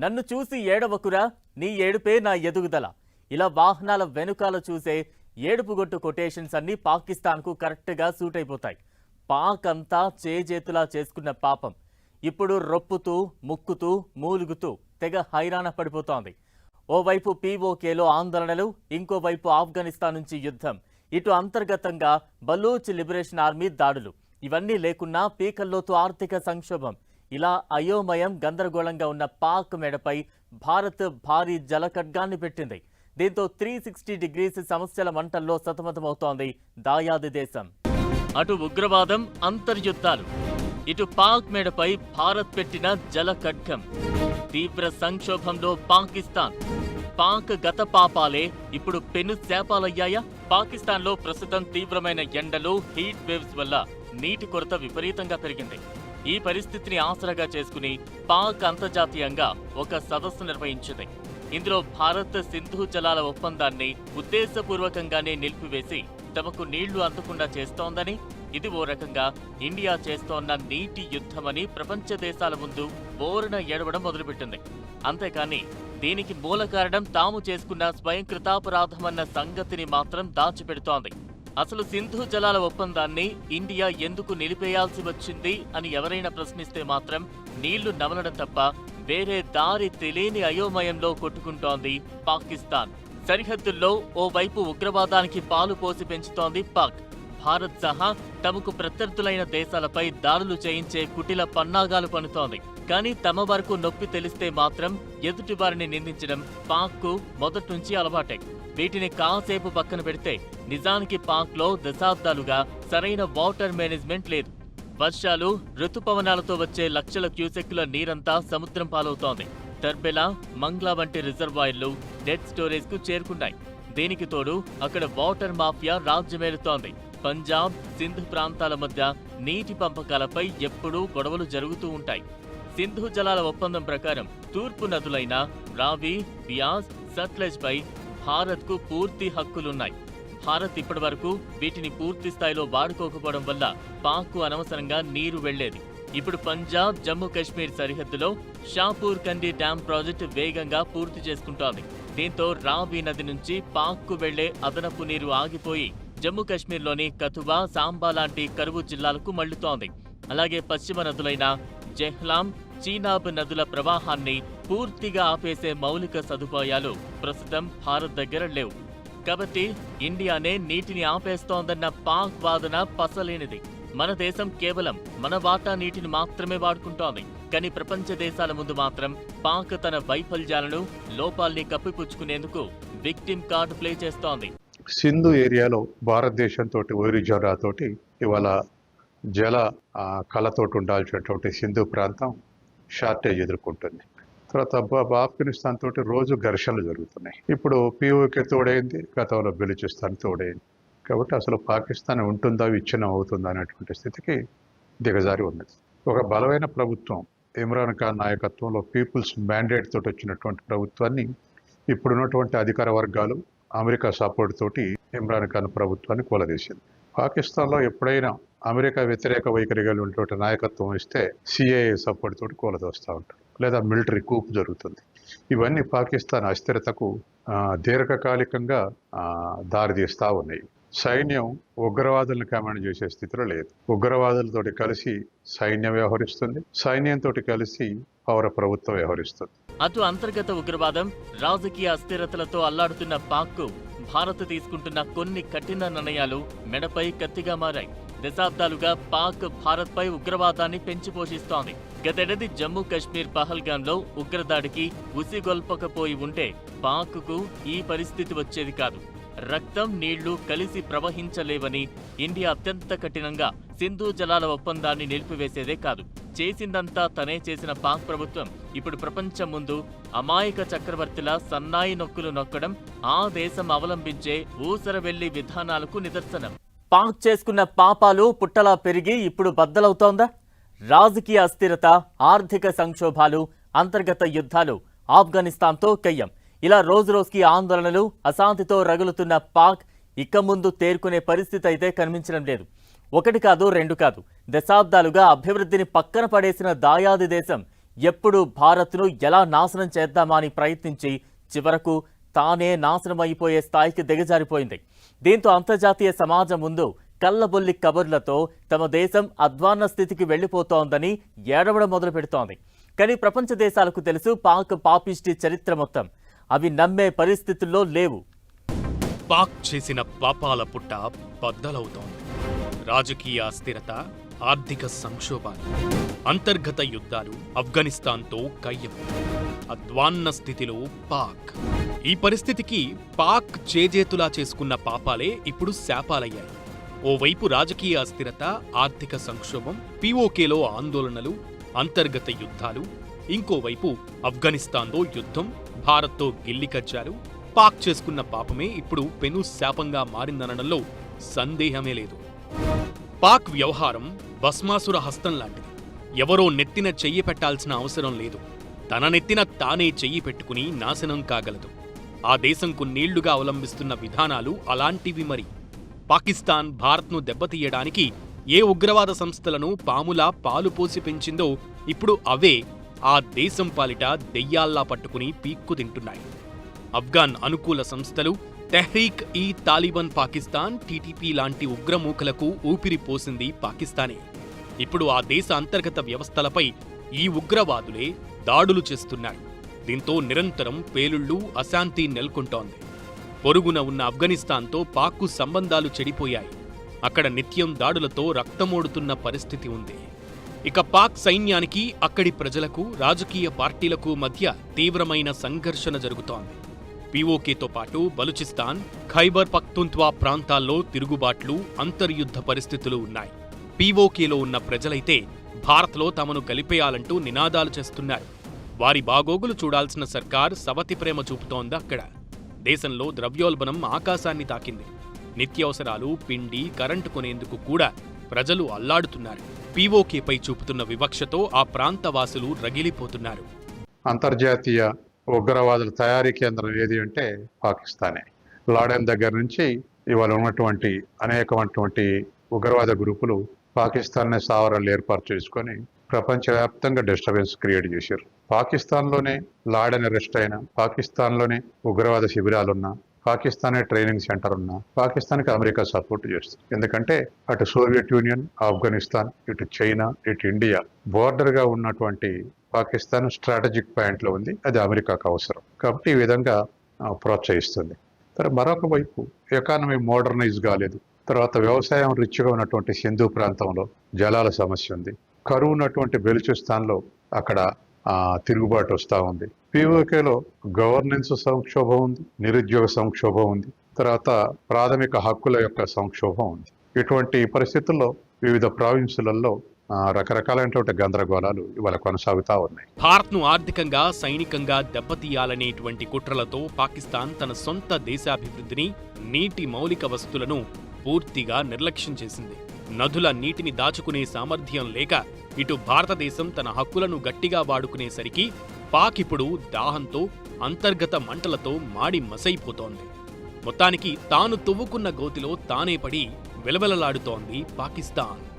నన్ను చూసి ఏడవకురా, నీ ఏడుపే నా ఎదుగుదల. ఇలా వాహనాల వెనుకాల చూసే ఏడుపుగొట్టు కొటేషన్స్ అన్నీ పాకిస్తాన్కు కరెక్ట్గా సూట్ అయిపోతాయి. పాక్ అంతా చేజేతులా చేసుకున్న పాపం ఇప్పుడు రొప్పుతూ ముక్కుతూ మూలుగుతూ తెగ హైరాణ పడిపోతోంది. ఓవైపు పీఓకేలో ఆందోళనలు, ఇంకోవైపు ఆఫ్ఘనిస్తాన్ నుంచి యుద్ధం, ఇటు అంతర్గతంగా బలూచ్ లిబరేషన్ ఆర్మీ దాడులు. ఇవన్నీ లేకున్నా పీకల్లోతు ఆర్థిక సంక్షోభం. ఇలా అయోమయం గందరగోళంగా ఉన్న పాక్ మెడపై భారత్ భారీ జలఖడ్గాన్ని పెట్టింది. దీంతో 360 డిగ్రీస్ సమస్యల మంటల్లో సతమతమవుతోంది దాయాది దేశం. అటు ఉగ్రవాదం, అంతర్యుద్ధాలు, ఇటు పాక్ మేడపై భారత్ పెట్టిన జలఖడ్గం. తీవ్ర సంక్షోభంలో పాకిస్తాన్. పాక్ గత పాపాలే ఇప్పుడు పెను శాపాలయ్యాయా? పాకిస్తాన్లో ప్రస్తుతం తీవ్రమైన ఎండలు, హీట్ వేవ్స్ వల్ల నీటి కొరత విపరీతంగా పెరిగింది. ఈ పరిస్థితిని ఆసరాగా చేసుకుని పాక్ అంతర్జాతీయంగా ఒక సదస్సు నిర్వహించింది. ఇందులో భారత్ సింధు జలాల ఒప్పందాన్ని ఉద్దేశపూర్వకంగానే నిలిపివేసి తమకు నీళ్లు అందకుండా చేస్తోందని, ఇది ఓ రకంగా ఇండియా చేస్తోన్న నీటి యుద్ధమని ప్రపంచ దేశాల ముందు బోరున ఏడవడం మొదలుపెట్టింది. అంతేకాని దీనికి మూల కారణం తాము చేసుకున్న స్వయంకృతాపరాధమన్న సంగతిని మాత్రం దాచిపెడుతోంది. అసలు సింధు జలాల ఒప్పందాన్ని ఇండియా ఎందుకు నిలిపేయాల్సి వచ్చింది అని ఎవరైనా ప్రశ్నిస్తే మాత్రం నీళ్లు నమలడం తప్ప వేరే దారి తెలియని అయోమయంలో కొట్టుకుంటోంది పాకిస్తాన్. సరిహద్దుల్లో ఓవైపు ఉగ్రవాదానికి పాలు పోసి పెంచుతోంది పాక్. భారత్ సహా తమకు ప్రత్యర్థులైన దేశాలపై దాడులు చేయించే కుటిల పన్నాగాలు పన్నుతోంది. కానీ తమ వరకు నొప్పి తెలిస్తే మాత్రం ఎదుటివారిని నిందించడం పాక్కు మొదట్నుంచి అలవాటే. వీటిని కాసేపు పక్కన పెడితే నిజానికి పాక్లో దశాబ్దాలుగా సరైన వాటర్ మేనేజ్మెంట్ లేదు. వర్షాలు, ఋతుపవనాలతో వచ్చే లక్షల క్యూసెక్కుల నీరంతా సముద్రం పాలవుతోంది. టర్బెలా, మంగ్లా వంటి రిజర్వాయర్లు డెడ్ స్టోరేజ్ కు చేరుకున్నాయి. దీనికి తోడు అక్కడ వాటర్ మాఫియా రాజ్యమేలుతోంది. పంజాబ్, సింధు ప్రాంతాల మధ్య నీటి పంపకాలపై ఎప్పుడూ గొడవలు జరుగుతూ ఉంటాయి. సింధు జలాల ఒప్పందం ప్రకారం తూర్పు నదులైన రావి, బియాస్, సట్లెజ్ పై భారత్కు పూర్తి హక్కులున్నాయి. భారత్ ఇప్పటి వరకు వీటిని పూర్తి స్థాయిలో వాడుకోకపోవడం వల్ల పాక్కు అనవసరంగా నీరు వెళ్లేది. ఇప్పుడు పంజాబ్, జమ్మూ కాశ్మీర్ సరిహద్దులో షాపూర్ కండి డ్యాం ప్రాజెక్టు వేగంగా పూర్తి చేసుకుంటోంది. దీంతో రావి నది నుంచి పాక్కు వెళ్లే అదనపు నీరు ఆగిపోయి జమ్మూ కాశ్మీర్లోని కథువా, సాంబా లాంటి కరువు జిల్లాలకు మళ్లుతోంది. అలాగే పశ్చిమ నదులైన జెహ్లాం, చీనాబ్ నదుల ప్రవాహాన్ని పూర్తిగా ఆపేసే మౌలిక సదుపాయాలు ప్రస్తుతం భారత్ దగ్గర లేవు. కాబట్టి ఇండియానే నీటిని ఆపేస్తోందన్న పాక్ వాదన పసలేనిది. మన దేశం కేవలం మన వాటా నీటిని మాత్రమే వాడుకుంటోంది. కానీ ప్రపంచ దేశాల ముందు మాత్రం పాక్ తన వైఫల్యాలను, లోపాల్ని కప్పిపుచ్చుకునేందుకు విక్టిమ్ కార్డు ప్లే చేస్తోంది. సింధు ఏరియాలో భారతదేశంతో వైరుధ్యాలతోటి ఇవాళ జల కళతోటి ఉండాల్సినటువంటి సింధు ప్రాంతం షార్టేజ్ ఎదుర్కొంటుంది. తర్వాత ఆఫ్ఘనిస్తాన్ తోటి రోజు ఘర్షణలు జరుగుతున్నాయి. ఇప్పుడు పీఓకే తోడైంది, గతంలో బెలూచిస్తాన్ తోడైంది. కాబట్టి అసలు పాకిస్తాన్ ఉంటుందా, విచ్ఛిన్నం అవుతుందా అనేటువంటి స్థితికి దిగజారి ఉన్నది. ఒక బలమైన ప్రభుత్వం, ఇమ్రాన్ ఖాన్ నాయకత్వంలో పీపుల్స్ మ్యాండేట్ తోటి వచ్చినటువంటి ప్రభుత్వాన్ని ఇప్పుడున్నటువంటి అధికార వర్గాలు అమెరికా సపోర్ట్ తోటి ఇమ్రాన్ ఖాన్ ప్రభుత్వాన్ని కూలదీసింది. పాకిస్తాన్లో ఎప్పుడైనా అమెరికా వ్యతిరేక వైఖరి కలిగినటువంటి నాయకత్వం ఇస్తే సిఐఏ సపోర్ట్ తోటి కూలదోస్తూ ఉంటారు, లేదా మిలిటరీ కూప్ జరుగుతుంది. ఇవన్నీ పాకిస్తాన్ అస్థిరతకు దీర్ఘకాలికంగా దారితీస్తూ ఉన్నాయి. సైన్యం ఉగ్రవాదులను కమాండ్ చేసే స్థితిలో లేదు. ఉగ్రవాదులతోటి కలిసి సైన్యం వ్యవహరిస్తుంది, సైన్యంతో కలిసి పౌర ప్రభుత్వం వ్యవహరిస్తుంది. అటు అంతర్గత ఉగ్రవాదం, రాజకీయ అస్థిరతలతో అల్లాడుతున్న పాక్కు భారత్ తీసుకుంటున్న కొన్ని కఠిన నిర్ణయాలు మెడపై కత్తిగా మారాయి. దశాబ్దాలుగా పాక్ భారత్పై ఉగ్రవాదాన్ని పెంచి పోషిస్తోంది. గతేడాది జమ్మూ కాశ్మీర్ పహల్గాంలో ఉగ్రదాడికి ఉసిగొల్పకపోయి ఉంటే పాక్కు ఈ పరిస్థితి వచ్చేది కాదు. రక్తం, నీళ్లు కలిసి ప్రవహించలేవని ఇండియా అత్యంత కఠినంగా సింధు జలాల ఒప్పందాన్ని నిలిపివేసేదే కాదు, చేసిందంతా తనే చేసిన పాక్ ప్రభుత్వం ఇప్పుడు ప్రపంచం ముందు అమాయక చక్రవర్తిలా సన్నాయి నొక్కులు నొక్కడం ఆ దేశం అవలంబించే ఊసరవెల్లి విధానాలకు నిదర్శనం. పాక్ చేసుకున్న పాపాలు పుట్టలా పెరిగి ఇప్పుడు బద్దలవుతోందా? రాజకీయ అస్థిరత, ఆర్థిక సంక్షోభాలు, అంతర్గత యుద్ధాలు, ఆఫ్ఘనిస్తాన్తో కయ్యం, ఇలా రోజురోజుకి ఆందోళనలు, అశాంతితో రగులుతున్న పాక్ ఇక ముందు తేరుకునే పరిస్థితి అయితే కనిపించడం లేదు. ఒకటి కాదు, రెండు కాదు, దశాబ్దాలుగా అభివృద్ధిని పక్కన పడేసిన దాయాది దేశం ఎప్పుడు భారత్ను ఎలా నాశనం చేద్దామా అని ప్రయత్నించి చివరకు తానే నాశనం అయిపోయే స్థాయికి దిగజారిపోయింది. దీంతో అంతర్జాతీయ సమాజం ముందు కల్లబొల్లి కబుర్లతో తమ దేశం అధ్వాన్న స్థితికి వెళ్లిపోతోందని ఏడవడం మొదలు పెడుతోంది. కానీ ప్రపంచ దేశాలకు తెలుసు పాక్ పాపిష్టి చరిత్ర మొత్తం. అవి నమ్మే పరిస్థితుల్లో లేవు. పాక్ చేసిన పాపాల పుట్ట బద్దలవుతోంది. రాజకీయ అస్థిరత, ఆర్థిక సంక్షోభాలు, అంతర్గత యుద్ధాలు ఆఫ్ఘనిస్తాన్తో కయ్యం. అధ్వాన్న స్థితిలో పాక్. ఈ పరిస్థితికి పాక్ చేజేతులా చేసుకున్న పాపాలే ఇప్పుడు శాపాలయ్యాయి. ఓవైపు రాజకీయ అస్థిరత, ఆర్థిక సంక్షోభం, పీఓకేలో ఆందోళనలు, అంతర్గత యుద్ధాలు. ఇంకోవైపు ఆఫ్ఘనిస్తాన్లో యుద్ధం, భారత్తో గిల్లికజ్జాలు. పాక్ చేసుకున్న పాపమే ఇప్పుడు పెను శాపంగా మారిందనడంలో సందేహమే లేదు. పాక్ వ్యవహారం భస్మాసుర హస్తం లాంటిది. ఎవరో నెత్తిన చెయ్యి పెట్టాల్సిన అవసరం లేదు. తన నెత్తిన తానే చెయ్యి పెట్టుకుని నాశనం కాగలదు. ఆ దేశం కొన్నేళ్లుగా అవలంబిస్తున్న విధానాలు అలాంటివి. మరి పాకిస్తాన్ భారత్ను దెబ్బతీయడానికి ఏ ఉగ్రవాద సంస్థలను పాములా పాలు పోసి పెంచిందో ఇప్పుడు అవే ఆ దేశం పాలిట దెయ్యాల్లా పట్టుకుని పీక్కు తింటున్నాయి. ఆఫ్ఘాన్ అనుకూల సంస్థలు, తెహ్రీక్ ఈ తాలిబాన్ పాకిస్తాన్, టీటీపీ లాంటి ఉగ్రమూకలకు ఊపిరి పోసింది పాకిస్తానే. ఇప్పుడు ఆ దేశ అంతర్గత వ్యవస్థలపై ఈ ఉగ్రవాదులే దాడులు చేస్తున్నారు. దీంతో నిరంతరం పేలుళ్లు, అశాంతి నెలకొంటోంది. పొరుగున ఉన్న ఆఫ్ఘనిస్తాన్తో పాక్కు సంబంధాలు చెడిపోయాయి. అక్కడ నిత్యం దాడులతో రక్తమోడుతున్న పరిస్థితి ఉంది. ఇక పాక్ సైన్యానికి, అక్కడి ప్రజలకు, రాజకీయ పార్టీలకు మధ్య తీవ్రమైన సంఘర్షణ జరుగుతోంది. పీఓకేతో పాటు బలూచిస్తాన్, ఖైబర్ పఖ్తూన్ఖ్వా ప్రాంతాల్లో తిరుగుబాట్లు, అంతర్యుద్ధ పరిస్థితులు ఉన్నాయి. పీఓకేలో ఉన్న ప్రజలైతే భారత్లో తమను కలిపేయాలంటూ నినాదాలు చేస్తున్నారు. వారి బాగోగులు చూడాల్సిన సర్కార్ సవతి ప్రేమ చూపుతోంది. అక్కడ దేశంలో ద్రవ్యోల్బణం ఆకాశాన్ని తాకింది. నిత్యావసరాలు, పిండి, కరెంటు కొనేందుకు కూడా ప్రజలు అల్లాడుతున్నారు. పీఓకేపై చూపుతున్న వివక్షతో ఆ ప్రాంత వాసులు రగిలిపోతున్నారు. అంతర్జాతీయ ఉగ్రవాదుల తయారీ కేంద్రం ఏది అంటే పాకిస్తానే. లాడెన్ దగ్గర నుంచి ఇవాళ ఉన్నటువంటి అనేకమైనటువంటి ఉగ్రవాద గ్రూపులు పాకిస్తాన్నే సావరాలు ఏర్పాటు చేసుకొని ప్రపంచవ్యాప్తంగా డిస్టర్బెన్స్ క్రియేట్ చేశారు. పాకిస్తాన్లోనే లాడెన్ అరెస్ట్ అయినా, పాకిస్తాన్లోనే ఉగ్రవాద శిబిరాలున్నా, పాకిస్తానే ట్రైనింగ్ సెంటర్ ఉన్నా పాకిస్తాన్కి అమెరికా సపోర్ట్ చేస్తుంది. ఎందుకంటే అటు సోవియట్ యూనియన్, ఆఫ్ఘనిస్తాన్, ఇటు చైనా, ఇటు ఇండియా బోర్డర్గా ఉన్నటువంటి పాకిస్తాన్ స్ట్రాటజిక్ పాయింట్లో ఉంది. అది అమెరికాకు అవసరం కాబట్టి ఈ విధంగా ప్రోత్సహిస్తుంది. తర్వాత మరొక వైపు ఎకానమీ మోడర్నైజ్ కాలేదు. తర్వాత వ్యవసాయం రిచ్గా ఉన్నటువంటి సింధు ప్రాంతంలో జలాల సమస్య ఉంది. కరువు ఉన్నటువంటి బెలుచిస్తాన్లో అక్కడ తిరుగుబాటు వస్తూ ఉంది. పీఓకేలో గవర్నెన్స్ సంక్షోభం ఉంది, నిరుద్యోగ సంక్షోభం ఉంది, తర్వాత ప్రాథమిక హక్కుల యొక్క సంక్షోభం ఉంది. ఇటువంటి పరిస్థితుల్లో వివిధ ప్రావిన్సులలో రకరకాలైనటువంటి గందరగోళాలు ఇవాళ కొనసాగుతూ ఉన్నాయి. భారత్ను ఆర్థికంగా, సైనికంగా దెబ్బతీయాలనేటువంటి కుట్రలతో పాకిస్తాన్ తన సొంత దేశాభివృద్ధిని, నీటి మౌలిక వస్తువులను పూర్తిగా నిర్లక్ష్యం చేసింది. నదుల నీటిని దాచుకునే సామర్థ్యం లేక ఇటు భారతదేశం తన హక్కులను గట్టిగా వాడుకునేసరికి పాక్ ఇప్పుడు దాహంతో, అంతర్గత మంటలతో మాడి మసైపోతోంది. మొత్తానికి తాను తవ్వుకున్న గోతిలో తానే పడి వెలవెలలాడుతోంది పాకిస్తాన్.